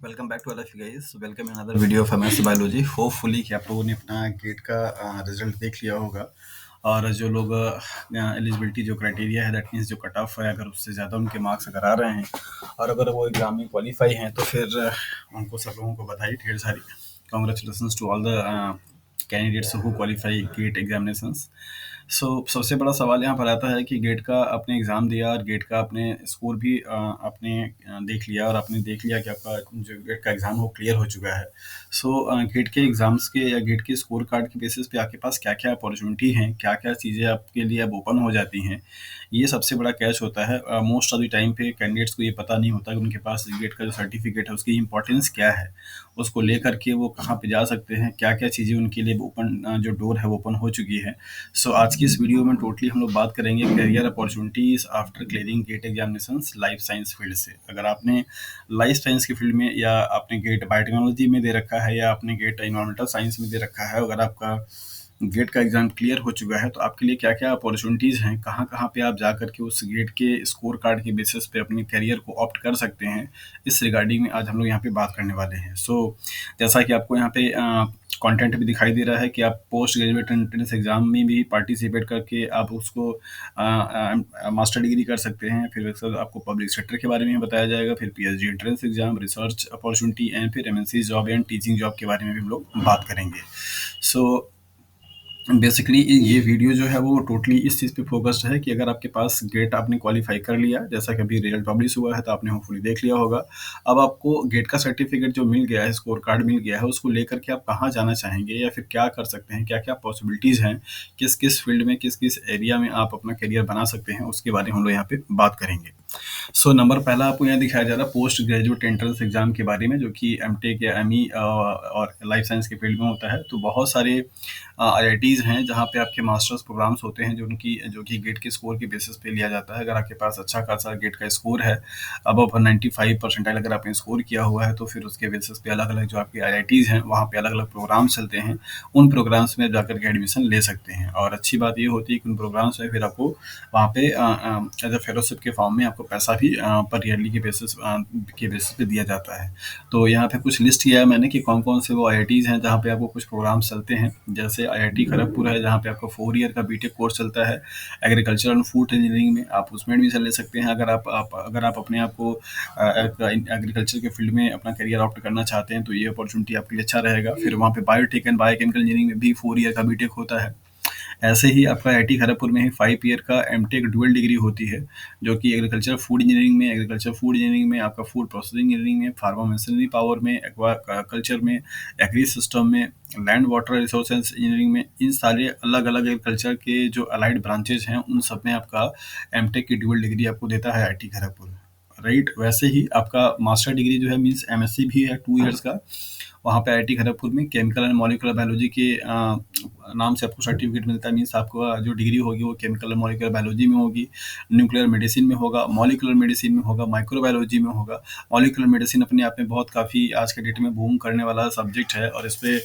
Welcome back to all of you guys. Welcome in another video of MSc biology. Hopefully कि आप लोगों ने अपना गेट का रिजल्ट देख लिया होगा। और जो लोग एलिजिबिलिटी जो क्राइटेरिया है, दैट मीन्स जो कट ऑफ है, अगर उससे ज़्यादा उनके मार्क्स अगर आ रहे हैं और अगर वो एग्जाम में क्वालिफाई हैं तो फिर उनको सब लोगों को बधाई ढेर सारी। Congratulations to all the candidates who qualify GATE examinations. सबसे बड़ा सवाल यहाँ पर आता है कि गेट का आपने एग्ज़ाम दिया और गेट का आपने स्कोर भी आपने देख लिया और आपने देख लिया कि आपका जो गेट का एग्ज़ाम वो क्लियर हो चुका है। गेट के एग्ज़ाम्स के या गेट के स्कोर कार्ड के बेसिस पे आपके पास क्या-क्या अपॉर्चुनिटी हैं, क्या-क्या चीज़ें आपके लिए अब ओपन हो जाती हैं, ये सबसे बड़ा कैच होता है। मोस्ट ऑफ द टाइम पे कैंडिडेट्स को ये पता नहीं होता कि उनके पास गेट का जो सर्टिफिकेट है उसकी इम्पोर्टेंस क्या है, उसको लेकर के वो कहाँ पे जा सकते हैं, क्या-क्या चीज़ें उनके लिए ओपन जो डोर है वो ओपन हो चुकी है। आज की इस वीडियो में टोटली हम लोग बात करेंगे career opportunities after clearing GATE examinations life science field से। अगर आपने लाइफ साइंस की फील्ड में या आपने गेट बायोटेक्नोलॉजी में दे रखा है या आपने गेट इन्वायरमेंटल साइंस में दे रखा है, अगर आपका गेट का एग्जाम क्लियर हो चुका है तो आपके लिए क्या क्या अपॉर्चुनिटीज़ हैं, कहाँ कहाँ पे आप जा करके उस गेट के स्कोर कार्ड के बेसिस पे अपने करियर को ऑप्ट कर सकते हैं, इस रिगार्डिंग में आज हम लोग यहाँ पे बात करने वाले हैं। जैसा कि आपको यहाँ पे कंटेंट भी दिखाई दे रहा है कि आप पोस्ट ग्रेजुएट एंट्रेंस एग्जाम में भी पार्टिसिपेट करके आप उसको मास्टर डिग्री कर सकते हैं। फिर उसके बाद आपको पब्लिक सेक्टर के बारे में बताया जाएगा, फिर PhD entrance exam, research opportunity and फिर MNC job and teaching job के बारे में भी हम लोग बात करेंगे। सो बेसिकली ये वीडियो जो है वो टोटली इस चीज़ पे फोकस्ड है कि अगर आपके पास गेट आपने क्वालिफाई कर लिया, जैसा कि अभी रिजल्ट पब्लिश हुआ है तो आपने होपफुली देख लिया होगा। अब आपको गेट का सर्टिफिकेट जो मिल गया है, स्कोर कार्ड मिल गया है, उसको लेकर के आप कहाँ जाना चाहेंगे या फिर क्या कर सकते हैं, क्या क्या पॉसिबिलिटीज़ हैं, किस किस फील्ड में, किस किस एरिया में आप अपना करियर बना सकते हैं, उसके बारे में हम लोग यहाँ पे बात करेंगे। नंबर पहला आपको यहाँ दिखाया जा रहा है पोस्ट ग्रेजुएट एंट्रेंस एग्जाम के बारे में, जो कि एमटेक या एमई और लाइफ साइंस के फील्ड में होता है। तो बहुत सारे आईआईटीज़ हैं जहाँ पे आपके मास्टर्स प्रोग्राम्स होते हैं जो कि गेट के स्कोर के बेसिस पे लिया जाता है। अगर आपके पास अच्छा खासा गेट का स्कोर है, अबव 95 परसेंटाइल अगर आपने स्कोर किया हुआ है, तो फिर उसके बेसिस पे अलग अलग जो आपके आईआईटीज़ हैं वहाँ पे अलग अलग प्रोग्राम्स चलते हैं। उन प्रोग्राम्स में जाकर के एडमिशन ले सकते हैं और अच्छी बात ये होती है कि उन प्रोग्राम्स में फिर आपको वहाँ पे एज अ फेलोशिप के फॉर्म में आपको पैसा भी पर ईयरली के बेसिस पे दिया जाता है। तो यहाँ पे कुछ लिस्ट किया है मैंने कि कौन कौन से वो आईआईटीज़ हैं जहाँ पे आपको कुछ प्रोग्राम्स चलते हैं। जैसे आईआईटी खड़गपुर है जहाँ पे आपका 4 ईयर का बीटेक कोर्स चलता है एग्रीकल्चर एंड फूड इंजीनियरिंग में, आप उसमें एडमिशन ले सकते हैं। अगर आप अपने आप को एग्रीकल्चर के फील्ड में अपना करियर ऑप्ट करना चाहते हैं तो ये अपॉर्चुनिटी आपके लिए अच्छा रहेगा। फिर वहाँ पे बायोटेक एंड बायोकेमिकल इंजीनियरिंग में भी 4 ईयर का बीटेक होता है। ऐसे ही आपका आईआईटी खड़गपुर में ही 5 ईयर का एमटेक डुअल डिग्री होती है, जो कि एग्रीकल्चर फूड इंजीनियरिंग में, आपका फूड प्रोसेसिंग इंजीनियरिंग में, फार्मा मशीनरी पावर में, एक्वा कल्चर में, एग्री सिस्टम में, लैंड वाटर रिसोर्सेज इंजीनियरिंग में, इन सारे अलग अलग एग्रीकल्चर के जो अलाइड ब्रांचेज हैं उन सब में आपका एमटेक की डुअल डिग्री आपको देता है आईआईटी खड़गपुर। राइट, वैसे ही आपका मास्टर डिग्री जो है मीन्स एमएससी भी है 2 ईयर्स का। वहाँ पे आईआईटी खड़गपुर में केमिकल एंड मॉलिक्यूलर बायोलॉजी के नाम से आपको सर्टिफिकेट मिलता है। मीन्स आपका जो डिग्री होगी वो केमिकल एंड मॉलिक्यूलर बायोलॉजी में होगी, न्यूक्लियर मेडिसिन में होगा, मॉलिक्यूलर मेडिसिन में होगा, माइक्रोबायोलॉजी में होगा। मॉलिक्यूलर मेडिसिन अपने आप में बहुत काफ़ी आज के डेट में बूम करने वाला सब्जेक्ट है और इस पे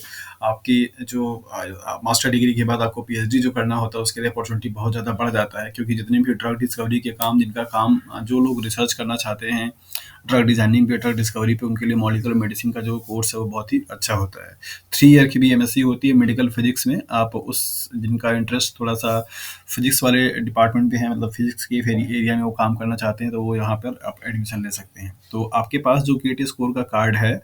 आपकी जो मास्टर डिग्री के बाद आपको पीएचडी जो करना होता है उसके लिए अपॉर्चुनिटी बहुत ज़्यादा बढ़ जाता है, क्योंकि जितने भी ड्रग डिस्कवरी के काम जिनका काम जो लोग रिसर्च करना चाहते हैं ड्रग डिजाइनिंग पे, ड्रग डिस्कवरी पे, उनके लिए मॉलिक्यूलर मेडिसिन का जो कोर्स है वो बहुत ही अच्छा होता है। 3 ईयर की भी एमएससी होती है मेडिकल फिजिक्स में। आप उस जिनका इंटरेस्ट थोड़ा सा फिजिक्स वाले डिपार्टमेंट में है, मतलब फिजिक्स के एरिया में वो काम करना चाहते हैं, तो वो यहाँ पर आप एडमिशन ले सकते हैं। तो आपके पास जो गेट स्कोर का कार्ड है,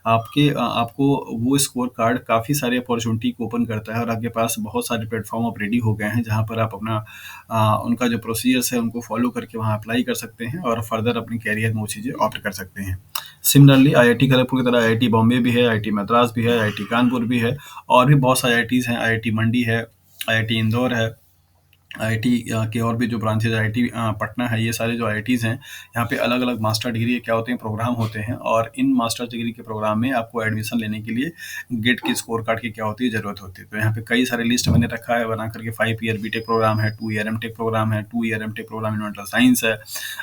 आपको वो स्कोर कार्ड काफ़ी सारे अपॉर्चुनिटी को ओपन करता है और आपके पास बहुत सारे प्लेटफॉर्म अब रेडी हो गए हैं जहाँ पर आप अपना उनका जो प्रोसीजर्स है उनको फॉलो करके वहाँ अप्लाई कर सकते हैं और फर्दर अपनी कैरियर में वो चीज़ें ऑप्ट कर सकते हैं। सिमिलरली आईआईटी खड़गपुर की तरह आईआईटी बॉम्बे भी है, आईआईटी मद्रास भी है, आईआईटी कानपुर भी है और भी बहुत सारे आईआईटीज़ हैं। आईआईटी मंडी है, आईआईटी इंदौर है, आईआईटी के और भी जो ब्रांचेज आईआईटी पटना है, ये सारे जो आईआईटीज़ हैं यहाँ पे अलग अलग मास्टर डिग्री के क्या होते हैं प्रोग्राम होते हैं और इन मास्टर डिग्री के प्रोग्राम में आपको एडमिशन लेने के लिए गेट के स्कोर कार्ड की क्या होती है ज़रूरत होती है। तो यहाँ पे कई सारे लिस्ट मैंने रखा है बना करके। 5 ईयर बीटेक प्रोग्राम है, 2 ईयर एमटेक प्रोग्राम है, 2 year MTech program environmental science है,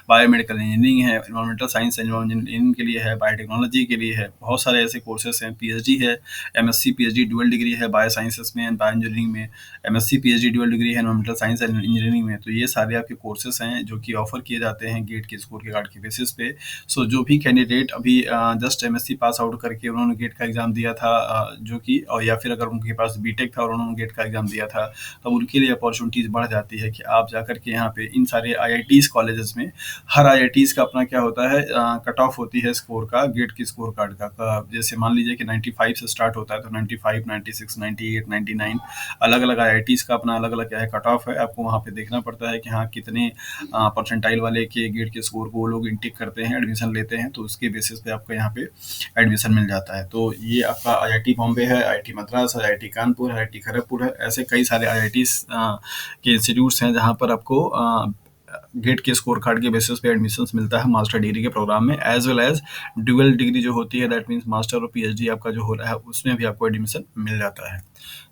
बायोमेडिकल इंजीनियरिंग है, इन्वायरमेंटल साइंस इंजीनियरिंग के लिए है, बायोटेक्नोलॉजी के लिए है, बहुत सारे ऐसे कोर्सेस हैं। पीएचडी है, एमएससी पीएचडी डुअल डिग्री है बायो साइंसेस में एंड बायो इंजीनियरिंग में, एमएससी पीएचडी डुअल डिग्री है इन्वायरमेंटल साइंस एंड इंजीनियरिंग में, तो ये सारे आपके कोर्सेज़ हैं जो कि ऑफ़र किए जाते हैं गेट के स्कोर के कार्ड के बेसिस पे। सो जो भी कैंडिडेट अभी जस्ट एमएससी पास आउट करके उन्होंने गेट का एग्ज़ाम दिया था, जो कि या फिर अगर उनके पास बीटेक था और उन्होंने गेट का एग्ज़ाम दिया था, तब उनके लिए अपॉर्चुनिटीज़ बढ़ जाती है कि आप जाकर के यहाँ पे इन सारे आईआईटीज़ कॉलेजेस में, हर आईआईटीज़ का अपना क्या होता है, कट ऑफ होती है स्कोर का, गेट की स्कोर कार्ड का। जैसे मान लीजिए कि 95 से स्टार्ट होता है, तो 95, 96, 98, 99 अलग-अलग आईआईटीज़ का अपना अलग-अलग क्या है कट ऑफ है। आपको वहाँ पे देखना पड़ता है कि हाँ, कितने परसेंटाइल वाले के गेट के स्कोर को वो लोग इनटेक करते हैं, एडमिशन लेते हैं, तो उसके बेसिस पे आपको यहाँ पे एडमिशन मिल जाता है। तो ये आपका आईआईटी बॉम्बे है, आईआईटी मद्रास है, आईआईटी कानपुर है, आईआईटी खड़गपुर है, ऐसे कई सारे आईआईटीज़ के इंस्टीट्यूट्स हैं जहाँ पर आपको गेट के स्कोर कार्ड के बेसिस पे एडमिशन्स मिलता है मास्टर डिग्री के प्रोग्राम में, as well as dual degree जो होती है, दैट मीन्स मास्टर और पीएचडी आपका जो हो रहा है उसमें भी आपको एडमिशन मिल जाता है।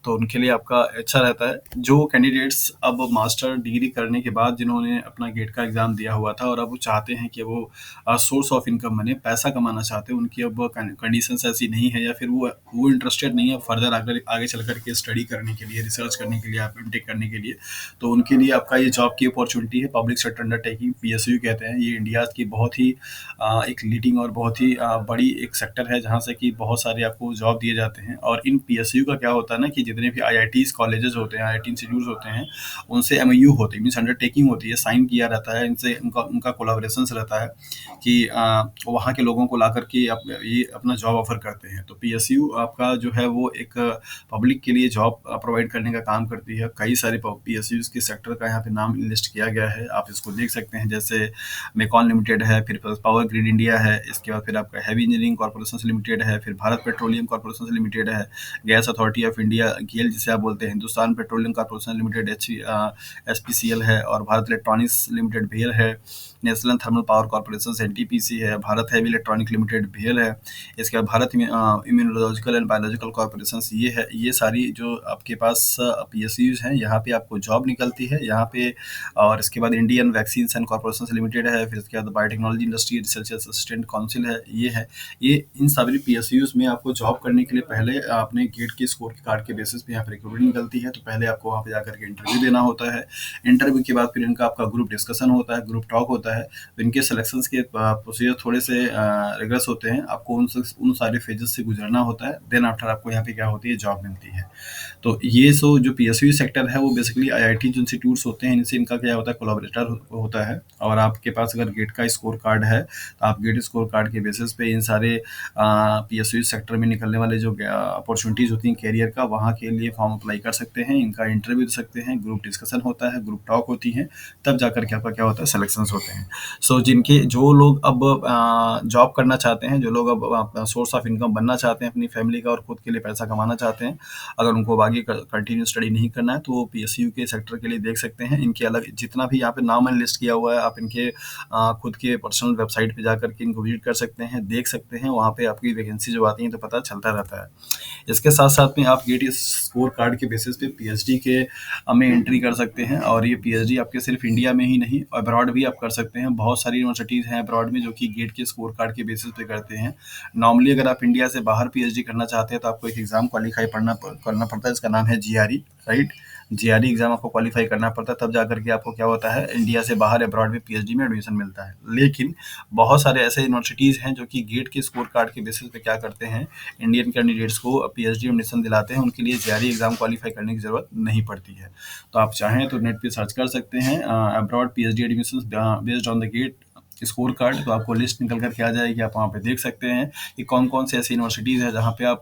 तो उनके लिए आपका अच्छा रहता है। जो कैंडिडेट्स अब मास्टर डिग्री करने के बाद जिन्होंने अपना गेट का एग्ज़ाम दिया हुआ था और अब वो चाहते हैं कि वो सोर्स ऑफ इनकम बने, पैसा कमाना चाहते हैं, उनकी अब कंडीशंस ऐसी नहीं है, या फिर वो इंटरेस्टेड नहीं है फर्दर आगे आगे चल कर के स्टडी करने के लिए, रिसर्च करने के लिए, आप एमटेक करने के लिए। तो उनके लिए आपका ये जॉब की अपॉर्चुनिटी है, पब्लिक सेक्टर अंडरटेकिंग, पीएसयू कहते हैं। ये इंडिया की बहुत ही एक लीडिंग और बहुत ही बड़ी एक सेक्टर है जहाँ से कि बहुत सारे आपको जॉब दिए जाते हैं। और इन पीएसयू का क्या होता है ना, कि जितने भी आईआईटीज़ कॉलेजेस होते हैं, आईआईटी इंस्टीट्यूट्स होते हैं, उनसे एमओयू होती है, मीन्स अंडरटेकिंग होती है, साइन किया रहता है इनसे, उनका उनका कोलैबोरेशंस रहता है कि वहाँ के लोगों को ला कर के ये अपना जॉब ऑफर करते हैं। तो पीएसयू आपका जो है वो एक पब्लिक के लिए जॉब प्रोवाइड करने का काम करती है। कई सारे पीएसयूज़ के सेक्टर का यहाँ पे नाम लिस्ट किया गया है, आप इसको देख सकते हैं। जैसे मेकॉन लिमिटेड है, फिर पावर ग्रिड इंडिया है, इसके बाद फिर आपका हैवी इंजीनियरिंग कॉर्पोरेशन लिमिटेड है, फिर भारत पेट्रोलियम कॉर्पोरेशन लिमिटेड है, गैस अथॉरिटी ऑफ इंडिया गेल जिसे आप बोलते हैं, Hindustan petroleum corporation limited HPCL है, और भारत इलेक्ट्रॉनिक्स लिमिटेड भेल है, national thermal power corporation NTPC है, भारत हैवी इलेक्ट्रॉनिक लिमिटेड भेल है, इसके बाद Bharat immunological and biological corporation ये है। ये सारी जो आपके पास पीएसयूज हैं, यहाँ पे आपको जॉब निकलती है यहाँ पे। और इसके बाद Indian vaccine and corporation limited है, फिर इसके बाद biotechnology industry research assistant council है, ये है। ये इन सभी पीएसयूज में आपको जॉब करने के लिए पहले अपने गेट के स्कोर के कार्ड के बेसिस पे यहाँ पर रिक्रूटमेंट निकलती है। तो पहले आपको वहाँ पे जाकर के इंटरव्यू देना होता है। इंटरव्यू के बाद फिर इनका आपका ग्रुप डिस्कशन होता है, ग्रुप टॉक होता है। तो इनके सिलेक्शंस के प्रोसीजर थोड़े से रिगरस होते हैं, आपको उन सारे फेजेस से गुजरना होता है। देन आफ्टर आपको यहाँ पे क्या होती है, जॉब मिलती है। तो ये जो पीएसयू सेक्टर है वो बेसिकली आईआईटी जो इंस्टीट्यूट्स होते हैं, इनसे इनका क्या होता है, कोलैबोरेटर होता है। और आपके पास अगर गेट का स्कोर कार्ड है, तो आप गेट स्कोर कार्ड के बेसिस पे इन सारे पीएसयू सेक्टर में निकलने वाले जो अपॉर्चुनिटीज़ होती हैं कैरियर का, वहाँ के लिए फॉर्म अप्लाई कर सकते हैं, इनका इंटरव्यू दे सकते हैं, ग्रुप डिस्कशन होता है, ग्रुप टॉक होती है, तब जाकर के आपका क्या होता है, सिलेक्शंस होते हैं। सो जो लोग अब जॉब करना चाहते हैं, जो लोग अब सोर्स ऑफ इनकम बनना चाहते हैं अपनी फैमिली का और खुद के लिए पैसा कमाना चाहते हैं, अगर उनको आगे कंटिन्यू स्टडी नहीं करना है, तो वो पीएसयू के सेक्टर के लिए देख सकते हैं। इनके अलग जितना भी यहाँ पे नाम मैंने लिस्ट किया हुआ है, आप इनके खुद के पर्सनल वेबसाइट पे जाकर के इनको विजिट कर सकते हैं, देख सकते हैं। वहाँ पे आपकी वैकेंसी जो आती है तो पता चलता रहता है। इसके साथ साथ में आप गेट स्कोर कार्ड के बेसिस पे पीएचडी के में एंट्री कर सकते हैं। और ये पीएचडी आपके सिर्फ इंडिया में ही नहीं, अब्रॉड भी आप कर सकते हैं। बहुत सारी यूनिवर्सिटीज़ हैं अब्रॉड में जो कि गेट के स्कोर कार्ड के बेसिस पे करते हैं। नॉर्मली अगर आप इंडिया से बाहर पीएचडी करना चाहते हैं, तो आपको एक एग्ज़ाम क्वालिफाई करना पड़ता है, इसका नाम है जीआरई, राइट। जीआरई एग्ज़ाम आपको क्वालिफाई करना पड़ता है, तब जाकर के आपको क्या होता है, इंडिया से बाहर अब्रॉड में पीएचडी में एडमिशन मिलता है। लेकिन बहुत सारे ऐसे यूनिवर्सिटीज़ हैं जो कि गेट के स्कोर कार्ड के बेसिस पे क्या करते हैं, इंडियन कैंडिडेट्स को पीएचडी एडमिशन दिलाते हैं। उनके लिए जीआरई एग्ज़ाम क्वालिफाई करने की ज़रूरत नहीं पड़ती है। तो आप चाहें तो नेट पे सर्च कर सकते हैं abroad PhD admissions based on the GATE score card, तो आपको लिस्ट निकल कर के आ जाएगी। आप वहाँ पे देख सकते हैं कि कौन-कौन से ऐसी यूनिवर्सिटीज़ हैं जहाँ पे आप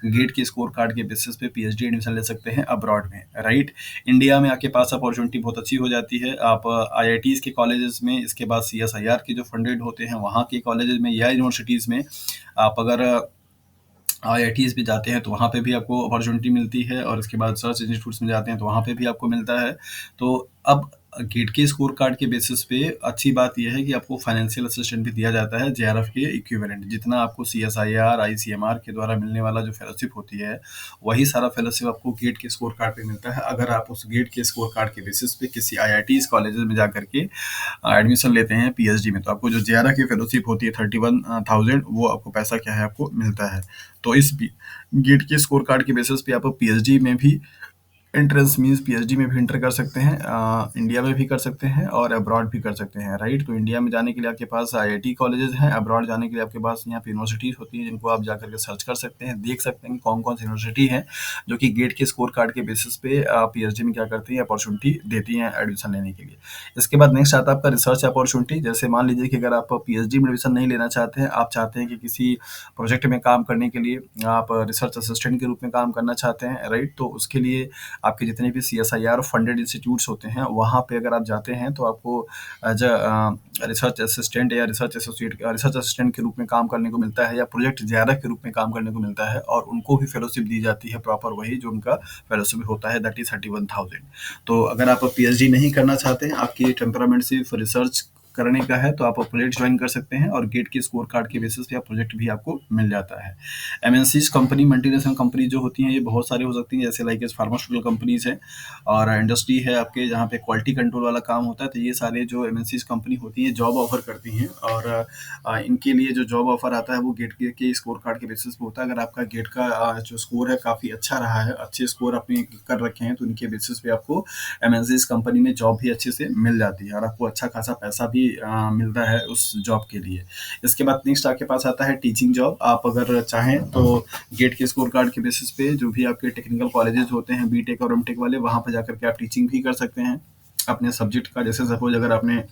गेट के स्कोर कार्ड के बेसिस पे पीएचडी एडमिशन ले सकते हैं अब्रॉड में, राइट। इंडिया में आपके पास अपॉर्चुनिटी बहुत अच्छी हो जाती है। आप आईआईटीज़ के कॉलेजेस में, इसके बाद सीएसआईआर के जो फंडेड होते हैं वहाँ के कॉलेजेस में या यूनिवर्सिटीज़ में आप अगर आईआईटीज़ भी जाते हैं तो वहाँ पे भी आपको अपॉर्चुनिटी मिलती है। और इसके बाद रिसर्च इंस्टीट्यूट्स में जाते हैं तो वहाँ पे भी आपको मिलता है। तो अब गेट के स्कोर कार्ड के बेसिस पे अच्छी बात यह है कि आपको फाइनेंशियल असिस्टेंस भी दिया जाता है, जेआरएफ के इक्विवेलेंट। जितना आपको सीएसआईआर, आईसीएमआर के द्वारा मिलने वाला जो फेलोशिप होती है, वही सारा फेलोशिप आपको गेट के स्कोर कार्ड पे मिलता है। अगर आप उस गेट के स्कोर कार्ड के बेसिस पे किसी आईआईटीज़ कॉलेजेस में जाकर के एडमिशन लेते हैं पीएचडी में, तो आपको जो जेआरएफ की फेलोशिप होती है 31,000, वो आपको पैसा क्या है, आपको मिलता है। तो इस गेट के स्कोर कार्ड के बेसिस पे आप पीएचडी में भी एंट्रेंस मीन्स पीएचडी में भी एंटर कर सकते हैं, इंडिया में भी कर सकते हैं और अब्रॉड भी कर सकते हैं, राइट। तो इंडिया में जाने के लिए आपके पास आईआईटी कॉलेजेस हैं, अब्रॉड जाने के लिए आपके पास यहाँ पे यूनिवर्सिटीज होती हैं जिनको आप जाकर के सर्च कर सकते हैं, देख सकते हैं कि कौन कौन सी यूनिवर्सिटी है जो कि गेट के स्कोर कार्ड के बेसिस पे पीएचडी में क्या करती है, अपॉर्चुनिटी देती हैं एडमिशन लेने के लिए। इसके बाद नेक्स्ट आता है आपका रिसर्च अपॉर्चुनिटी। जैसे मान लीजिए कि अगर आप पीएचडी में एडमिशन नहीं लेना चाहते हैं, आप चाहते हैं कि किसी प्रोजेक्ट में काम करने के लिए आप रिसर्च असिस्टेंट के रूप में काम करना चाहते हैं, राइट। तो उसके लिए आपके जितने भी सीएसआईआर फंडेड इंस्टीट्यूट्स होते हैं वहाँ पे अगर आप जाते हैं तो आपको एज अ रिसर्च असिस्टेंट या रिसर्च एसोसिएट रिसर्च असिस्टेंट के रूप में काम करने को मिलता है या प्रोजेक्ट जेआरएफ के रूप में काम करने को मिलता है, और उनको भी फेलोशिप दी जाती है प्रॉपर, वही जो उनका फेलोशिप होता है, दैट इज 31,000। तो अगर आप पीएचडी नहीं करना चाहते हैं, आपकी टेम्परामेंट सिर्फ रिसर्च करने का है, तो आप प्रोजेक्ट ज्वाइन कर सकते हैं और गेट के स्कोर कार्ड के बेसिस पे आप प्रोजेक्ट भी आपको मिल जाता है। एमएनसीज कंपनी, मल्टीनेशनल कंपनी जो होती हैं ये बहुत सारी हो सकती हैं, जैसे लाइक फार्मास्यूटिकल कंपनीज है और इंडस्ट्री है आपके जहाँ पे क्वालिटी कंट्रोल वाला काम होता है। तो ये सारे जो एमएनसीज कंपनी होती हैं जॉब ऑफर करती हैं, और इनके लिए जो जॉब ऑफर आता है वो गेट के स्कोर कार्ड के बेसिस पे होता है। अगर आपका गेट का जो स्कोर है काफ़ी अच्छा रहा है, अच्छे स्कोर आपने कर रखे हैं, तो इनके बेसिस पे आपको एमएनसीज कंपनी में जॉब भी अच्छे से मिल जाती है और आपको अच्छा खासा पैसा भी मिलता है उस जॉब के लिए। इसके बाद नेक्स्ट आपके पास आता है टीचिंग जॉब। आप अगर चाहें तो गेट के स्कोर कार्ड के बेसिस पे जो भी आपके टेक्निकल कॉलेजेस होते हैं बीटेक और एमटेक वाले, वहाँ पर जाकर के आप टीचिंग भी कर सकते हैं अपने सब्जेक्ट का। जैसे सपोज अगर आपने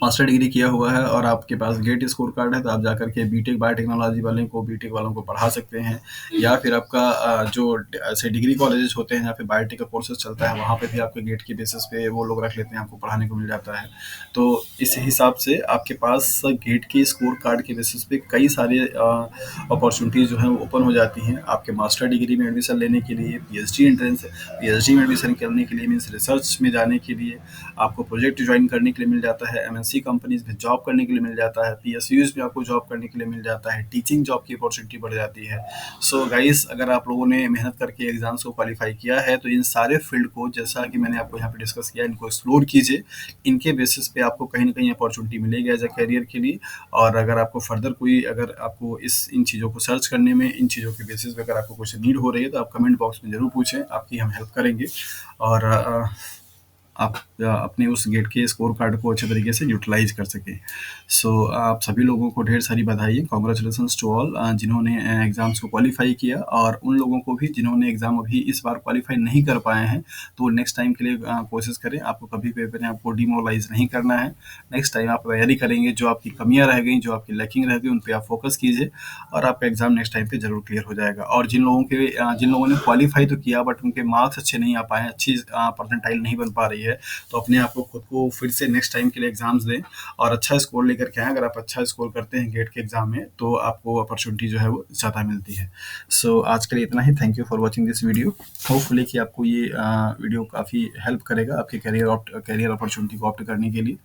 मास्टर डिग्री किया हुआ है और आपके पास गेट स्कोर कार्ड है, तो आप जाकर के बीटेक बायोटेक्नोलॉजी वाले को, बीटेक वालों को पढ़ा सकते हैं। या फिर आपका जो ऐसे डिग्री कॉलेजेस होते हैं जहाँ पे बायोटेक का कोर्सेज चलता है, वहाँ पे भी आपके गेट के बेसिस पे वो लोग रख लेते हैं, आपको पढ़ाने को मिल जाता है। तो इस हिसाब से आपके पास गेट के स्कोर कार्ड के बेसिस पे कई सारे अपॉर्चुनिटीज़ जो हैं वो ओपन हो जाती हैं आपके मास्टर डिग्री में एडमिशन लेने के लिए, पीएचडी एंट्रेंस, पीएचडी में एडमिशन करने के लिए, मीन्स रिसर्च में जाने के लिए, आपको प्रोजेक्ट ज्वाइन करने के लिए मिल जाता है, एमएनसी कंपनीज में जॉब करने के लिए मिल जाता है, पीएसयूज में आपको जॉब करने के लिए मिल जाता है, टीचिंग जॉब की अपॉर्चुनिटी बढ़ जाती है। सो गाइस, अगर आप लोगों ने मेहनत करके एग्जाम्स को क्वालिफाई किया है तो इन सारे फील्ड को, जैसा कि मैंने आपको यहाँ पे डिस्कस किया, इनको एक्सप्लोर कीजिए। इनके बेसिस पे आपको कहीं ना कहीं अपॉर्चुनिटी मिलेगी एज अ करियर के लिए। और अगर आपको फर्दर कोई, अगर आपको इन चीज़ों को सर्च करने में, इन चीज़ों के बेसिस पे अगर आपको कुछ नीड हो रही है तो आप कमेंट बॉक्स में ज़रूर पूछें, आपकी हम हेल्प करेंगे। और आप अपने उस गेट के स्कोर कार्ड को अच्छे तरीके से यूटिलाइज कर सकें। सो आप सभी लोगों को ढेर सारी बधाई, कॉन्ग्रेचुलेसन्स टू ऑल जिन्होंने एग्ज़ाम्स को क्वालिफाई किया, और उन लोगों को भी जिन्होंने एग्ज़ाम अभी इस बार क्वालिफाई नहीं कर पाए हैं, तो नेक्स्ट टाइम के लिए कोशिश करें। आपको कभी भी अपने आप को डिमोरलाइज नहीं करना है। नेक्स्ट टाइम आप तैयारी करेंगे, जो आपकी कमियाँ रह गई, जो आपकी लैकिंग रह गई, उन पर आप फोकस कीजिए और आपका एग्ज़ाम नेक्स्ट टाइम पे ज़रूर क्लियर हो जाएगा। और जिन लोगों ने क्वालिफाई तो किया बट उनके मार्क्स अच्छे नहीं आ पाए, अच्छी परसेंटाइल नहीं बन पा रही है, तो अपने आप को खुद को फिर से नेक्स्ट टाइम के लिए एग्जाम्स दें और अच्छा स्कोर लेकर के आएँ। अगर आप अच्छा स्कोर करते हैं गेट के एग्जाम में तो आपको अपॉर्चुनिटी जो है वो ज़्यादा मिलती है। सो आज के लिए इतना ही। Thank you for watching this video. Hopefully कि आपको ये वीडियो काफ़ी हेल्प करेगा आपके करियर अपॉर्चुनिटी को ऑप्ट करने के लिए।